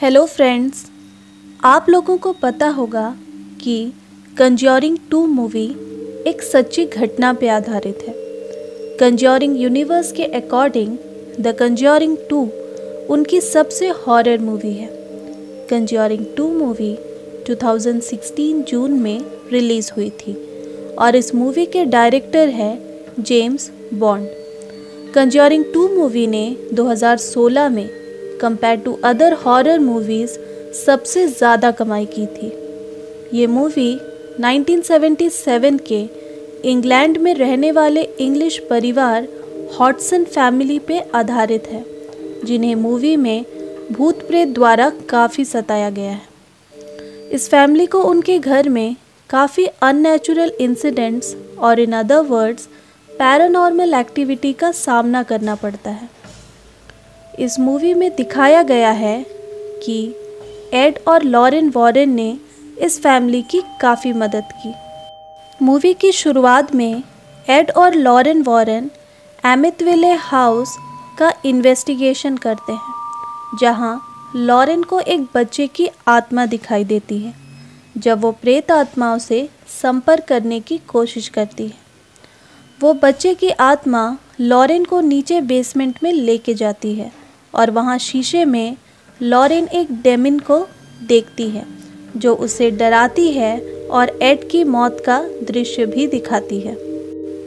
Hello friends, आप लोगों को पता होगा कि कंज्यूरिंग 2 मूवी एक सच्ची घटना पे आधारित है। कंज्यूरिंग यूनिवर्स के अकॉर्डिंग द कंज्यूरिंग 2 उनकी सबसे हॉरर मूवी है। कंज्यूरिंग 2 मूवी 2016 जून में रिलीज़ हुई थी और इस मूवी के डायरेक्टर है जेम्स बॉन्ड। कंज्यूरिंग 2 मूवी ने 2016 में compare to other horror movies सबसे ज़्यादा कमाई की थी। ये मूवी 1977 के इंग्लैंड में रहने वाले इंग्लिश परिवार हॉटसन फैमिली पे आधारित है, जिन्हें मूवी में भूत प्रेत द्वारा काफ़ी सताया गया है। इस फैमिली को उनके घर में काफ़ी अननेचुरल इंसिडेंट्स और in other words paranormal activity का सामना करना पड़ता है। इस मूवी में दिखाया गया है कि एड और लॉरेन वॉरेन ने इस फैमिली की काफ़ी मदद की। मूवी की शुरुआत में एड और लॉरेन वॉरेन एमिथविले हाउस का इन्वेस्टिगेशन करते हैं, जहां लॉरेन को एक बच्चे की आत्मा दिखाई देती है जब वो प्रेत आत्माओं से संपर्क करने की कोशिश करती है। वो बच्चे की आत्मा लॉरेन को नीचे बेसमेंट में लेके जाती है और वहाँ शीशे में लॉरेन एक डेमन को देखती है जो उसे डराती है और एड की मौत का दृश्य भी दिखाती है।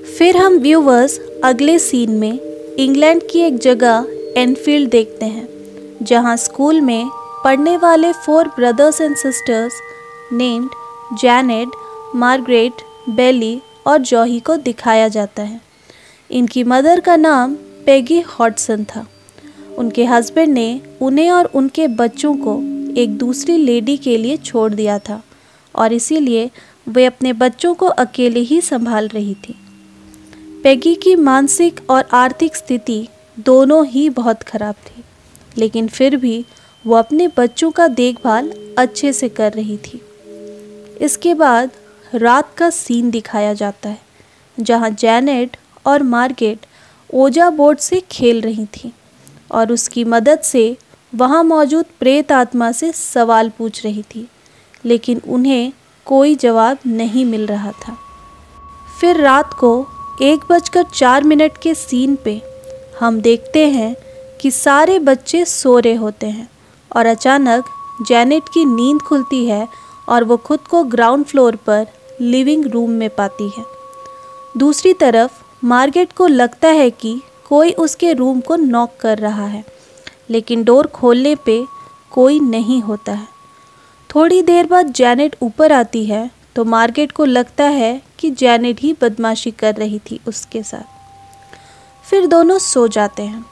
फिर हम व्यूवर्स अगले सीन में इंग्लैंड की एक जगह एनफील्ड देखते हैं, जहाँ स्कूल में पढ़ने वाले 4 brothers and sisters named Janet, Margaret, Bailey और जॉही को दिखाया जाता है। इनकी मदर का नाम पेगी हॉटसन था। उनके हस्बैंड ने उन्हें और उनके बच्चों को एक दूसरी लेडी के लिए छोड़ दिया था और इसीलिए वे अपने बच्चों को अकेले ही संभाल रही थी। पेगी की मानसिक और आर्थिक स्थिति दोनों ही बहुत ख़राब थी, लेकिन फिर भी वो अपने बच्चों का देखभाल अच्छे से कर रही थी। इसके बाद रात का सीन दिखाया जाता है, जहाँ जैनेट और मार्गरेट ओजा बोर्ड से खेल रही थीं और उसकी मदद से वहाँ मौजूद प्रेत आत्मा से सवाल पूछ रही थी, लेकिन उन्हें कोई जवाब नहीं मिल रहा था। फिर रात को 1:04 के सीन पे हम देखते हैं कि सारे बच्चे सो रहे होते हैं और अचानक जैनेट की नींद खुलती है और वो खुद को ग्राउंड फ्लोर पर लिविंग रूम में पाती है। दूसरी तरफ मार्गरेट को लगता है कि कोई उसके रूम को नॉक कर रहा है, लेकिन डोर खोलने पे कोई नहीं होता है। थोड़ी देर बाद जैनेट ऊपर आती है तो मार्गरेट को लगता है कि जैनेट ही बदमाशी कर रही थी उसके साथ। फिर दोनों सो जाते हैं।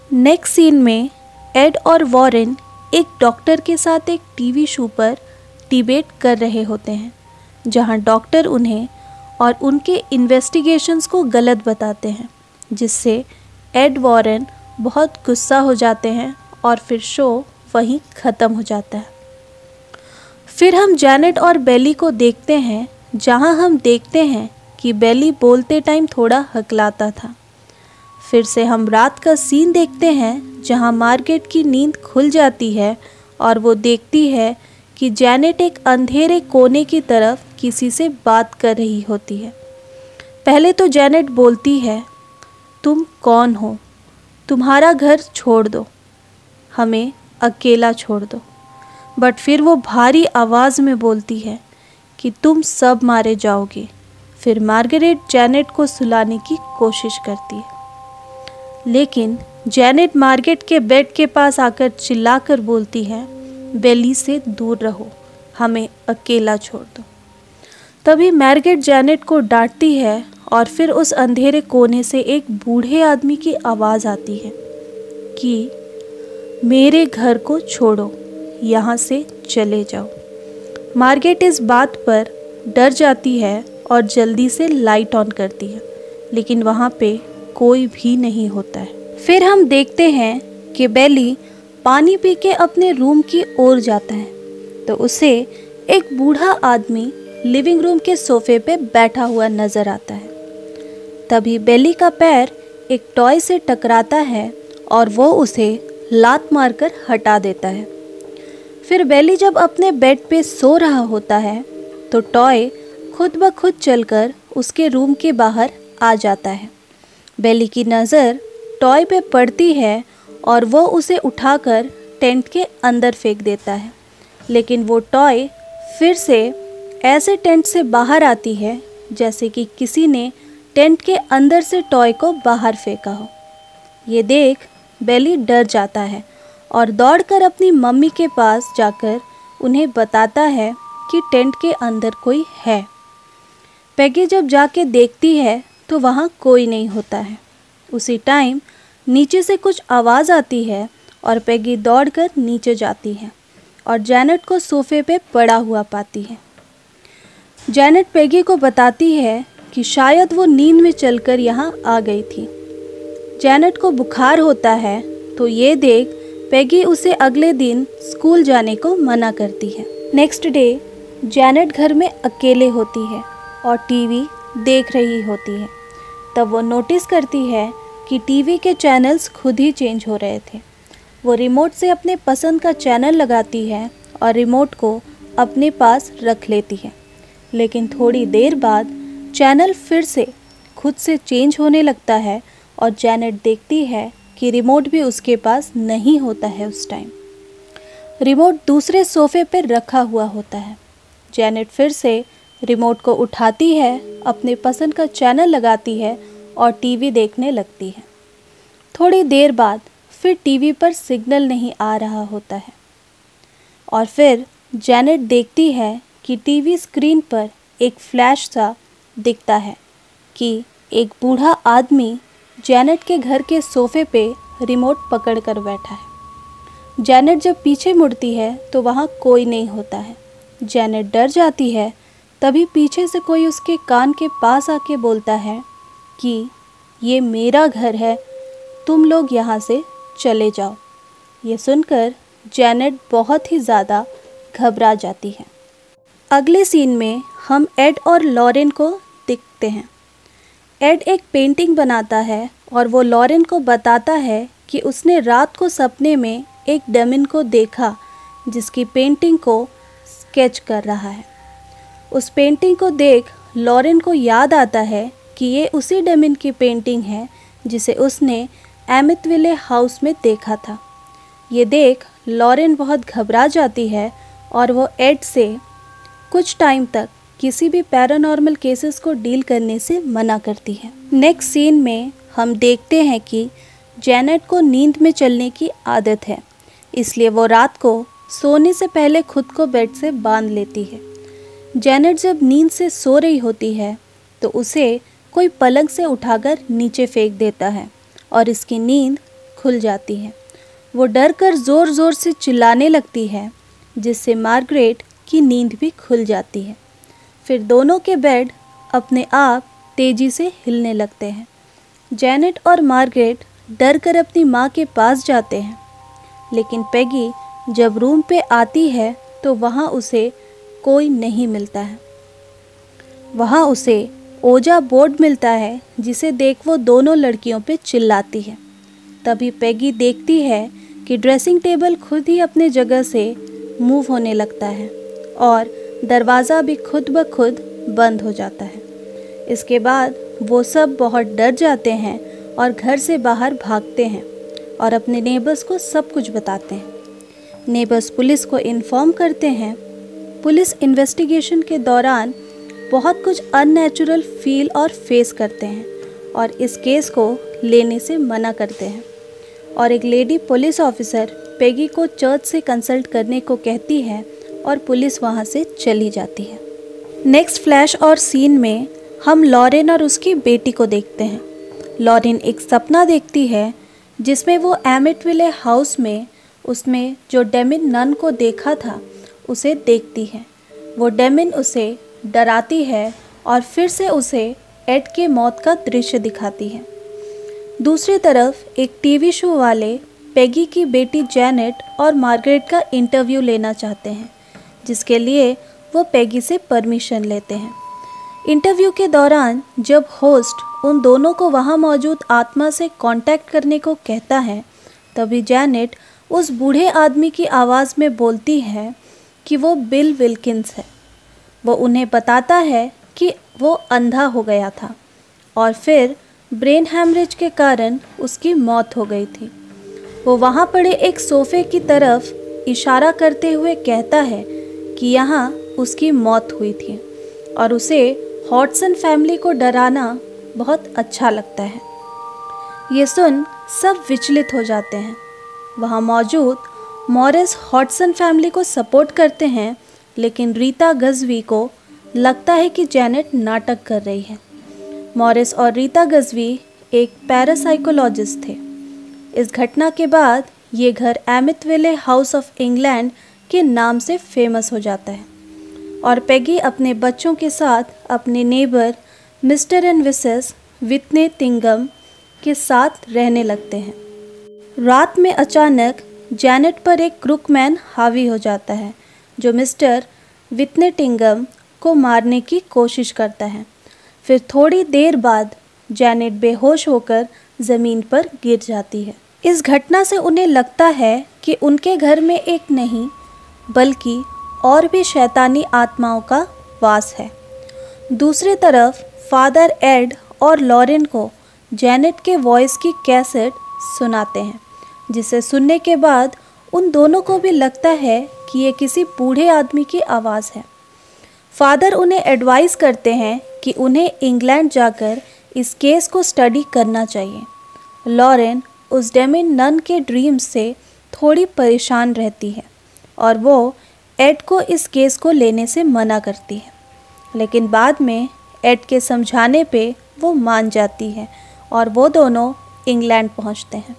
नेक्स्ट सीन में एड और वॉरेन एक डॉक्टर के साथ एक टीवी शो पर डिबेट कर रहे होते हैं, जहां डॉक्टर उन्हें और उनके इन्वेस्टिगेशंस को गलत बताते हैं, जिससे एड वॉरेन बहुत गुस्सा हो जाते हैं और फिर शो वहीं ख़त्म हो जाता है। फिर हम जैनेट और बेली को देखते हैं, जहां हम देखते हैं कि बेली बोलते टाइम थोड़ा हकलाता था। फिर से हम रात का सीन देखते हैं, जहां मार्गरेट की नींद खुल जाती है और वो देखती है कि जैनेट एक अंधेरे कोने की तरफ किसी से बात कर रही होती है। पहले तो जैनेट बोलती है, तुम कौन हो? तुम्हारा घर छोड़ दो, हमें अकेला छोड़ दो। बट फिर वो भारी आवाज़ में बोलती है कि तुम सब मारे जाओगे। फिर मार्गरेट जैनेट को सुलाने की कोशिश करती है, लेकिन जैनेट मार्गरेट के बेड के पास आकर चिल्लाकर बोलती है, बेली से दूर रहो, हमें अकेला छोड़ दो। तभी मार्गरेट जैनेट को डांटती है और फिर उस अंधेरे कोने से एक बूढ़े आदमी की आवाज़ आती है कि मेरे घर को छोड़ो, यहाँ से चले जाओ। मार्गरेट इस बात पर डर जाती है और जल्दी से लाइट ऑन करती है, लेकिन वहाँ पे कोई भी नहीं होता है। फिर हम देखते हैं कि बेली पानी पी के अपने रूम की ओर जाता है, तो उसे एक बूढ़ा आदमी लिविंग रूम के सोफे पे बैठा हुआ नज़र आता है। तभी बेली का पैर एक टॉय से टकराता है और वो उसे लात मारकर हटा देता है। फिर बेली जब अपने बेड पे सो रहा होता है तो टॉय खुद ब खुद चलकर उसके रूम के बाहर आ जाता है। बेली की नज़र टॉय पे पड़ती है और वो उसे उठाकर टेंट के अंदर फेंक देता है, लेकिन वो टॉय फिर से ऐसे टेंट से बाहर आती है जैसे कि किसी ने टेंट के अंदर से टॉय को बाहर फेंका हो। ये देख बेली डर जाता है और दौड़कर अपनी मम्मी के पास जाकर उन्हें बताता है कि टेंट के अंदर कोई है। पैगी जब जाके देखती है तो वहाँ कोई नहीं होता है। उसी टाइम नीचे से कुछ आवाज़ आती है और पैगी दौड़कर नीचे जाती है और जैनेट को सोफे पे पड़ा हुआ पाती है। जैनेट पैगी को बताती है कि शायद वो नींद में चलकर यहाँ आ गई थी। जैनेट को बुखार होता है तो ये देख पैगी उसे अगले दिन स्कूल जाने को मना करती है। नेक्स्ट डे जैनेट घर में अकेले होती है और टीवी देख रही होती है। तब वो नोटिस करती है कि टीवी के चैनल्स खुद ही चेंज हो रहे थे। वो रिमोट से अपने पसंद का चैनल लगाती है और रिमोट को अपने पास रख लेती है, लेकिन थोड़ी देर बाद चैनल फिर से खुद से चेंज होने लगता है और जैनेट देखती है कि रिमोट भी उसके पास नहीं होता है। उस टाइम रिमोट दूसरे सोफे पर रखा हुआ होता है। जैनेट फिर से रिमोट को उठाती है, अपने पसंद का चैनल लगाती है और टीवी देखने लगती है। थोड़ी देर बाद फिर टीवी पर सिग्नल नहीं आ रहा होता है और फिर जैनेट देखती है कि टीवी स्क्रीन पर एक फ्लैश सा दिखता है कि एक बूढ़ा आदमी जैनेट के घर के सोफे पे रिमोट पकड़ कर बैठा है। जैनेट जब पीछे मुड़ती है तो वहाँ कोई नहीं होता है। जैनेट डर जाती है। तभी पीछे से कोई उसके कान के पास आके बोलता है कि ये मेरा घर है, तुम लोग यहाँ से चले जाओ। ये सुनकर जैनेट बहुत ही ज़्यादा घबरा जाती है। अगले सीन में हम एड और लॉरेन को देखते हैं। एड एक पेंटिंग बनाता है और वो लॉरेन को बताता है कि उसने रात को सपने में एक डमिन को देखा जिसकी पेंटिंग को स्केच कर रहा है। उस पेंटिंग को देख लॉरेन को याद आता है कि ये उसी डमिन की पेंटिंग है जिसे उसने एमिथविले हाउस में देखा था। ये देख लॉरेन बहुत घबरा जाती है और वो एड से कुछ टाइम तक किसी भी पैरानॉर्मल केसेस को डील करने से मना करती है। नेक्स्ट सीन में हम देखते हैं कि जैनेट को नींद में चलने की आदत है, इसलिए वो रात को सोने से पहले खुद को बेड से बांध लेती है। जैनेट जब नींद से सो रही होती है तो उसे कोई पलंग से उठाकर नीचे फेंक देता है और इसकी नींद खुल जाती है। वो डर कर ज़ोर ज़ोर से चिल्लाने लगती है, जिससे मार्गरेट की नींद भी खुल जाती है। फिर दोनों के बेड अपने आप तेज़ी से हिलने लगते हैं। जैनेट और मार्गरेट डर कर अपनी माँ के पास जाते हैं, लेकिन पैगी जब रूम पे आती है तो वहाँ उसे कोई नहीं मिलता है। वहाँ उसे ओजा बोर्ड मिलता है, जिसे देख वो दोनों लड़कियों पे चिल्लाती है। तभी पैगी देखती है कि ड्रेसिंग टेबल खुद ही अपने जगह से मूव होने लगता है और दरवाज़ा भी खुद ब खुद बंद हो जाता है। इसके बाद वो सब बहुत डर जाते हैं और घर से बाहर भागते हैं और अपने नेबर्स को सब कुछ बताते हैं। नेबर्स पुलिस को इन्फॉर्म करते हैं। पुलिस इन्वेस्टिगेशन के दौरान बहुत कुछ अननेचुरल फील और फेस करते हैं और इस केस को लेने से मना करते हैं और एक लेडी पुलिस ऑफिसर पैगी को चर्च से कंसल्ट करने को कहती है और पुलिस वहां से चली जाती है। नेक्स्ट फ्लैश और सीन में हम लॉरेन और उसकी बेटी को देखते हैं। लॉरेन एक सपना देखती है जिसमें वो एमिथविले हाउस में उसमें जो डेमिन नन को देखा था उसे देखती है। वो डेमिन उसे डराती है और फिर से उसे एड के मौत का दृश्य दिखाती है। दूसरी तरफ एक टीवी शो वाले पैगी की बेटी जैनेट और मार्गरेट का इंटरव्यू लेना चाहते हैं, जिसके लिए वो पैगी से परमिशन लेते हैं। इंटरव्यू के दौरान जब होस्ट उन दोनों को वहाँ मौजूद आत्मा से कांटेक्ट करने को कहता है, तभी जैनेट उस बूढ़े आदमी की आवाज़ में बोलती है कि वो बिल विल्किंस है। वो उन्हें बताता है कि वो अंधा हो गया था और फिर ब्रेन हैमरेज के कारण उसकी मौत हो गई थी। वो वहाँ पड़े एक सोफे की तरफ इशारा करते हुए कहता है कि यहाँ उसकी मौत हुई थी और उसे हॉटसन फैमिली को डराना बहुत अच्छा लगता है। ये सुन सब विचलित हो जाते हैं। वहाँ मौजूद मॉरिस हॉटसन फैमिली को सपोर्ट करते हैं, लेकिन रीता गज़वी को लगता है कि जेनेट नाटक कर रही है। मॉरिस और रीता गज़वी एक पैरासाइकोलॉजिस्ट थे। इस घटना के बाद ये घर एमिथविले हाउस ऑफ इंग्लैंड के नाम से फेमस हो जाता है और पेगी अपने बच्चों के साथ अपने नेबर मिस्टर एंड मिसेस विथने तिंगम के साथ रहने लगते हैं। रात में अचानक जेनेट पर एक क्रूकमैन हावी हो जाता है जो मिस्टर विथने टिंगम को मारने की कोशिश करता है। फिर थोड़ी देर बाद जेनेट बेहोश होकर ज़मीन पर गिर जाती है। इस घटना से उन्हें लगता है कि उनके घर में एक नहीं बल्कि और भी शैतानी आत्माओं का वास है। दूसरी तरफ फादर एड और लॉरेन को जेनेट के वॉइस की कैसेट सुनाते हैं, जिसे सुनने के बाद उन दोनों को भी लगता है कि ये किसी बूढ़े आदमी की आवाज़ है। फादर उन्हें एडवाइस करते हैं कि उन्हें इंग्लैंड जाकर इस केस को स्टडी करना चाहिए। लॉरेन उस डेमिन नन के ड्रीम से थोड़ी परेशान रहती है और वो एड को इस केस को लेने से मना करती है, लेकिन बाद में एड के समझाने पे वो मान जाती है और वो दोनों इंग्लैंड पहुंचते हैं।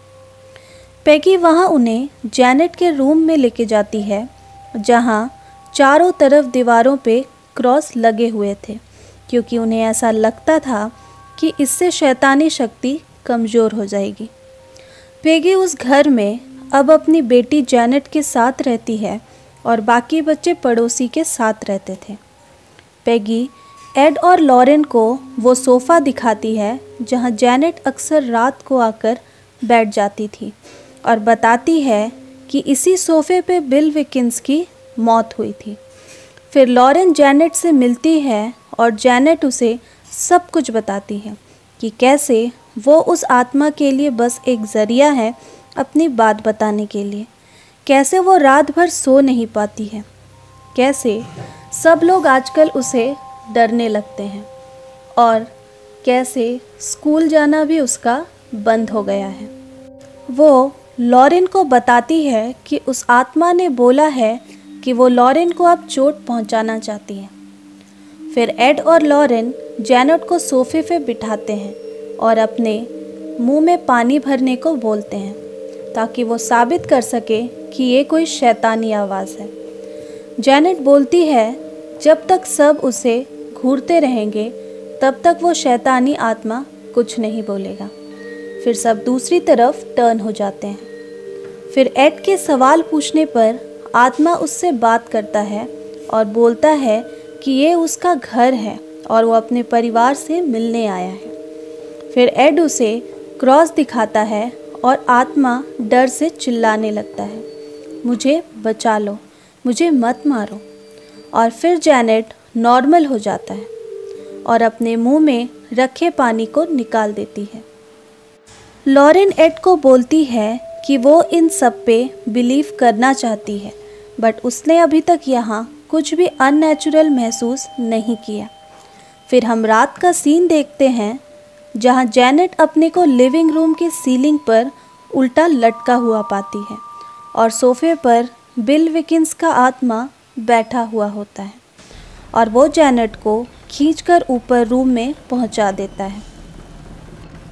पेगी वहां उन्हें जेनेट के रूम में लेके जाती है, जहां चारों तरफ दीवारों पे क्रॉस लगे हुए थे, क्योंकि उन्हें ऐसा लगता था कि इससे शैतानी शक्ति कमज़ोर हो जाएगी। पेगी उस घर में अब अपनी बेटी जेनेट के साथ रहती है और बाकी बच्चे पड़ोसी के साथ रहते थे। पेगी एड और लॉरेन को वो सोफ़ा दिखाती है जहां जेनेट अक्सर रात को आकर बैठ जाती थी और बताती है कि इसी सोफ़े पे बिल विल्किंस की मौत हुई थी। फिर लॉरेन जेनेट से मिलती है और जेनेट उसे सब कुछ बताती है कि कैसे वो उस आत्मा के लिए बस एक ज़रिया है अपनी बात बताने के लिए, कैसे वो रात भर सो नहीं पाती है, कैसे सब लोग आजकल उसे डरने लगते हैं और कैसे स्कूल जाना भी उसका बंद हो गया है। वो लॉरेन को बताती है कि उस आत्मा ने बोला है कि वो लॉरेन को अब चोट पहुंचाना चाहती है। फिर एड और लॉरेन जेनेट को सोफे पे बिठाते हैं और अपने मुंह में पानी भरने को बोलते हैं ताकि वो साबित कर सके कि ये कोई शैतानी आवाज़ है। जेनेट बोलती है जब तक सब उसे घूरते रहेंगे तब तक वो शैतानी आत्मा कुछ नहीं बोलेगा। फिर सब दूसरी तरफ टर्न हो जाते हैं। फिर एड के सवाल पूछने पर आत्मा उससे बात करता है और बोलता है कि ये उसका घर है और वो अपने परिवार से मिलने आया है। फिर एड उसे क्रॉस दिखाता है और आत्मा डर से चिल्लाने लगता है, मुझे बचा लो, मुझे मत मारो। और फिर जेनेट नॉर्मल हो जाता है और अपने मुंह में रखे पानी को निकाल देती है। लॉरेन एड को बोलती है कि वो इन सब पे बिलीव करना चाहती है, बट उसने अभी तक यहाँ कुछ भी अननेचुरल महसूस नहीं किया। फिर हम रात का सीन देखते हैं जहाँ जेनेट अपने को लिविंग रूम की सीलिंग पर उल्टा लटका हुआ पाती है और सोफे पर बिल विल्किंस का आत्मा बैठा हुआ होता है और वो जेनेट को खींचकर ऊपर रूम में पहुंचा देता है।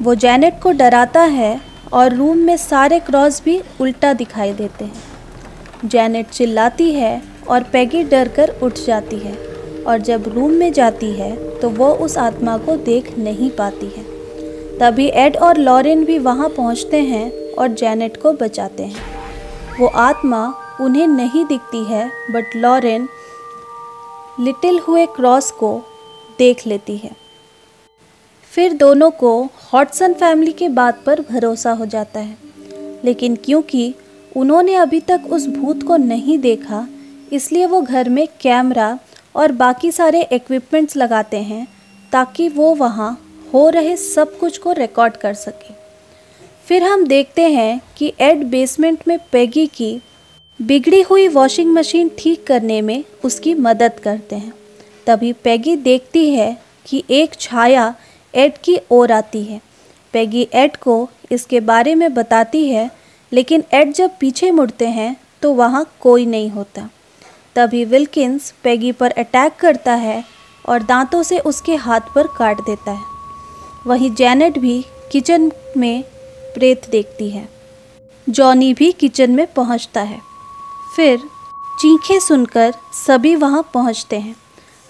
वो जेनेट को डराता है और रूम में सारे क्रॉस भी उल्टा दिखाई देते हैं। जेनेट चिल्लाती है और पेगी डरकर उठ जाती है और जब रूम में जाती है तो वो उस आत्मा को देख नहीं पाती है। तभी एड और लॉरेन भी वहाँ पहुँचते हैं और जेनेट को बचाते हैं। वो आत्मा उन्हें नहीं दिखती है, बट लॉरेन लिटिल हुए क्रॉस को देख लेती है। फिर दोनों को हॉटसन फैमिली की बात पर भरोसा हो जाता है, लेकिन क्योंकि उन्होंने अभी तक उस भूत को नहीं देखा, इसलिए वो घर में कैमरा और बाकी सारे इक्विपमेंट्स लगाते हैं ताकि वो वहाँ हो रहे सब कुछ को रिकॉर्ड कर सके। फिर हम देखते हैं कि एड बेसमेंट में पैगी की बिगड़ी हुई वॉशिंग मशीन ठीक करने में उसकी मदद करते हैं। तभी पैगी देखती है कि एक छाया एड की ओर आती है। पैगी एड को इसके बारे में बताती है, लेकिन एड जब पीछे मुड़ते हैं तो वहाँ कोई नहीं होता। तभी विल्किंस पैगी पर अटैक करता है और दांतों से उसके हाथ पर काट देता है। वहीं जैनेट भी किचन में प्रेत देखती है। जॉनी भी किचन में पहुंचता है। फिर चीखें सुनकर सभी वहां पहुंचते हैं।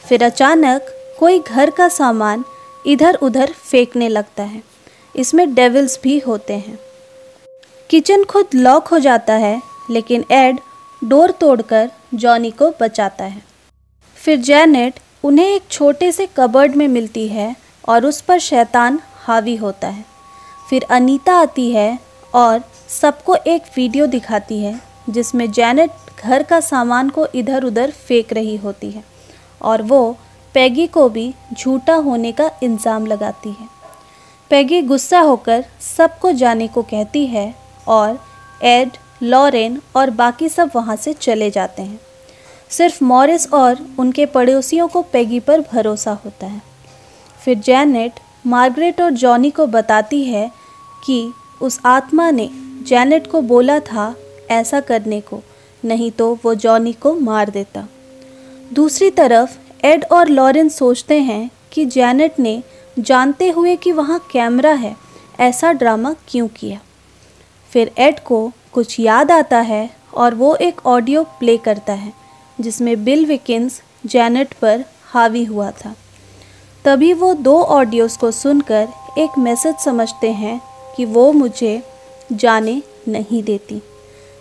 फिर अचानक कोई घर का सामान इधर उधर फेंकने लगता है। इसमें डेविल्स भी होते हैं। किचन खुद लॉक हो जाता है, लेकिन एड डोर तोड़कर जॉनी को बचाता है। फिर जैनेट उन्हें एक छोटे से कबर्ड में मिलती है और उस पर शैतान हावी होता है। फिर अनीता आती है और सबको एक वीडियो दिखाती है जिसमें जैनेट घर का सामान को इधर उधर फेंक रही होती है और वो पैगी को भी झूठा होने का इल्ज़ाम लगाती है। पैगी गुस्सा होकर सबको जाने को कहती है और एड, लॉरेन और बाकी सब वहाँ से चले जाते हैं। सिर्फ मॉरिस और उनके पड़ोसियों को पैगी पर भरोसा होता है। फिर जैनेट मार्गरेट और जॉनी को बताती है कि उस आत्मा ने जैनेट को बोला था ऐसा करने को, नहीं तो वो जॉनी को मार देता। दूसरी तरफ एड और लॉरेन सोचते हैं कि जैनेट ने जानते हुए कि वहाँ कैमरा है ऐसा ड्रामा क्यों किया। फिर एड को कुछ याद आता है और वो एक ऑडियो प्ले करता है जिसमें बिल विकिंस जैनेट पर हावी हुआ था। तभी वो दो ऑडियोज़ को सुनकर एक मैसेज समझते हैं कि वो मुझे जाने नहीं देती।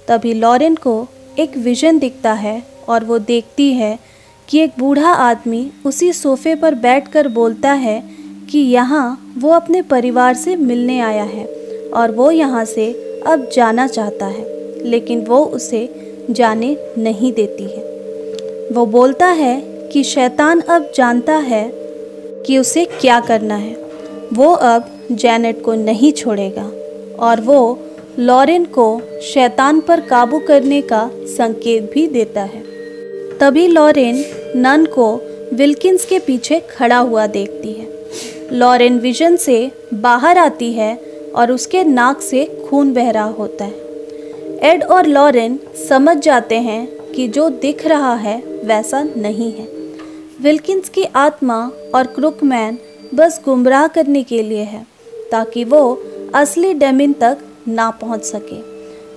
तभी लॉरेन को एक विज़न दिखता है और वो देखती है कि एक बूढ़ा आदमी उसी सोफ़े पर बैठकर बोलता है कि यहाँ वो अपने परिवार से मिलने आया है और वो यहाँ से अब जाना चाहता है, लेकिन वो उसे जाने नहीं देती है। वो बोलता है कि शैतान अब जानता है कि उसे क्या करना है। वो अब जैनेट को नहीं छोड़ेगा और वो लॉरेन को शैतान पर काबू करने का संकेत भी देता है। तभी लॉरेन नन को विल्किंस के पीछे खड़ा हुआ देखती है। लॉरेन विजन से बाहर आती है और उसके नाक से खून बह रहा होता है। एड और लॉरेन समझ जाते हैं कि जो दिख रहा है वैसा नहीं है। विल्किंस की आत्मा और क्रुकमैन बस गुमराह करने के लिए है ताकि वो असली डेमिन तक ना पहुंच सके।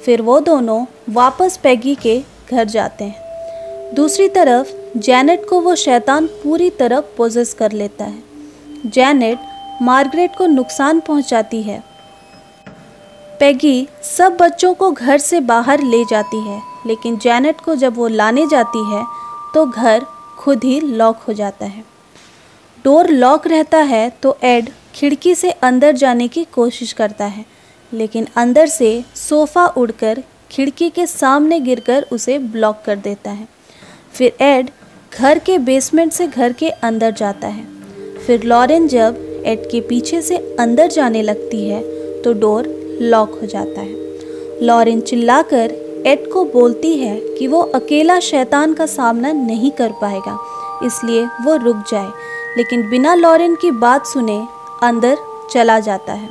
फिर वो दोनों वापस पैगी के घर जाते हैं। दूसरी तरफ जैनेट को वो शैतान पूरी तरह पोजेस कर लेता है। जैनेट मार्गरेट को नुकसान पहुंचाती है। पैगी सब बच्चों को घर से बाहर ले जाती है, लेकिन जैनेट को जब वो लाने जाती है तो घर खुद ही लॉक हो जाता है। डोर लॉक रहता है तो एड खिड़की से अंदर जाने की कोशिश करता है, लेकिन अंदर से सोफ़ा उड़कर खिड़की के सामने गिरकर उसे ब्लॉक कर देता है। फिर एड घर के बेसमेंट से घर के अंदर जाता है। फिर लॉरेन जब एड के पीछे से अंदर जाने लगती है तो डोर लॉक हो जाता है। लॉरेन चिल्लाकर एड को बोलती है कि वो अकेला शैतान का सामना नहीं कर पाएगा, इसलिए वो रुक जाए, लेकिन बिना लॉरेन की बात सुने अंदर चला जाता है।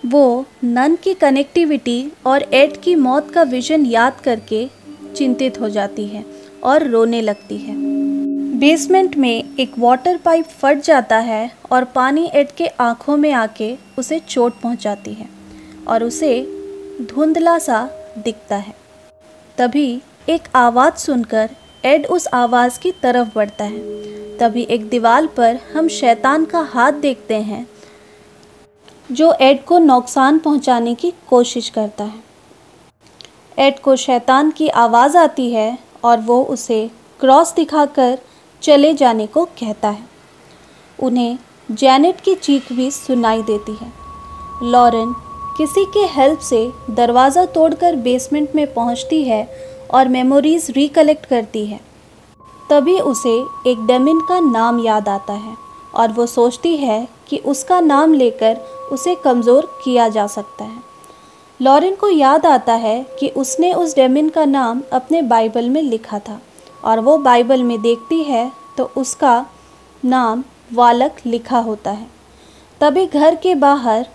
वो नन की कनेक्टिविटी और एड की मौत का विजन याद करके चिंतित हो जाती है और रोने लगती है। बेसमेंट में एक वाटर पाइप फट जाता है और पानी एड के आँखों में आके उसे चोट पहुंचाती है और उसे धुंधला सा दिखता है। तभी एक आवाज़ सुनकर एड उस आवाज़ की तरफ बढ़ता है। तभी एक दीवार पर हम शैतान का हाथ देखते हैं जो एड को नुकसान पहुंचाने की कोशिश करता है। एड को शैतान की आवाज़ आती है और वो उसे क्रॉस दिखाकर चले जाने को कहता है। उन्हें जैनेट की चीख भी सुनाई देती है। लॉरेन किसी के हेल्प से दरवाज़ा तोड़कर बेसमेंट में पहुंचती है और मेमोरीज रिकलेक्ट करती है। तभी उसे एक डेमिन का नाम याद आता है और वो सोचती है कि उसका नाम लेकर उसे कमज़ोर किया जा सकता है। लॉरेन को याद आता है कि उसने उस डेमिन का नाम अपने बाइबल में लिखा था और वो बाइबल में देखती है तो उसका नाम वालक लिखा होता है। तभी घर के बाहर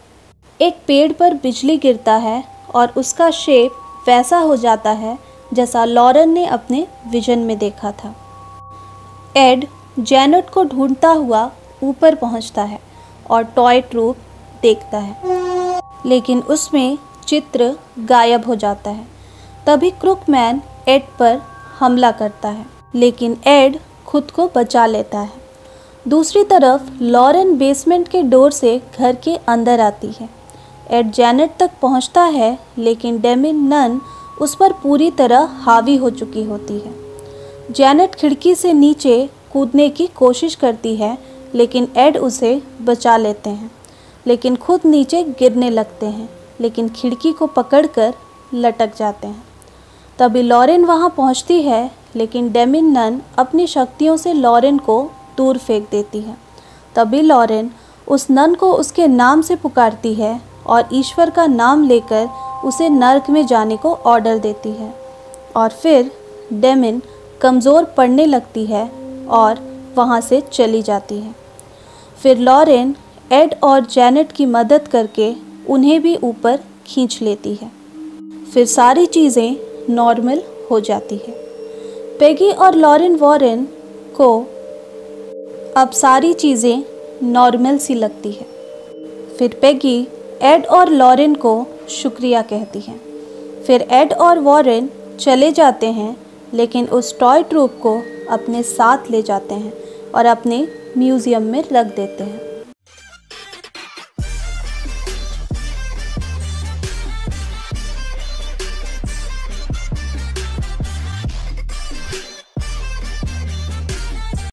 एक पेड़ पर बिजली गिरता है और उसका शेप वैसा हो जाता है जैसा लॉरेन ने अपने विजन में देखा था। एड जैनेट को ढूंढता हुआ ऊपर पहुंचता है और टॉय ट्रूप देखता है, लेकिन उसमें चित्र गायब हो जाता है। तभी क्रुकमैन एड पर हमला करता है, लेकिन एड खुद को बचा लेता है। दूसरी तरफ लॉरेन बेसमेंट के डोर से घर के अंदर आती है। एड जैनेट तक पहुंचता है, लेकिन डेमिन नन उस पर पूरी तरह हावी हो चुकी होती है। जैनेट खिड़की से नीचे कूदने की कोशिश करती है, लेकिन एड उसे बचा लेते हैं, लेकिन खुद नीचे गिरने लगते हैं, लेकिन खिड़की को पकड़कर लटक जाते हैं। तभी लॉरेन वहां पहुंचती है, लेकिन डेमिन नन अपनी शक्तियों से लॉरेन को दूर फेंक देती है। तभी लॉरेन उस नन को उसके नाम से पुकारती है और ईश्वर का नाम लेकर उसे नर्क में जाने को ऑर्डर देती है, और फिर डेमिन कमज़ोर पड़ने लगती है और वहाँ से चली जाती है। फिर लॉरेन एड और जैनेट की मदद करके उन्हें भी ऊपर खींच लेती है। फिर सारी चीज़ें नॉर्मल हो जाती है। पेगी और लॉरेन वॉरेन को अब सारी चीज़ें नॉर्मल सी लगती है। फिर पेगी एड और लॉरेन को शुक्रिया कहती है। फिर एड और वॉरेन चले जाते हैं, लेकिन उस टॉय ट्रूप को अपने साथ ले जाते हैं और अपने म्यूज़ियम में रख देते हैं।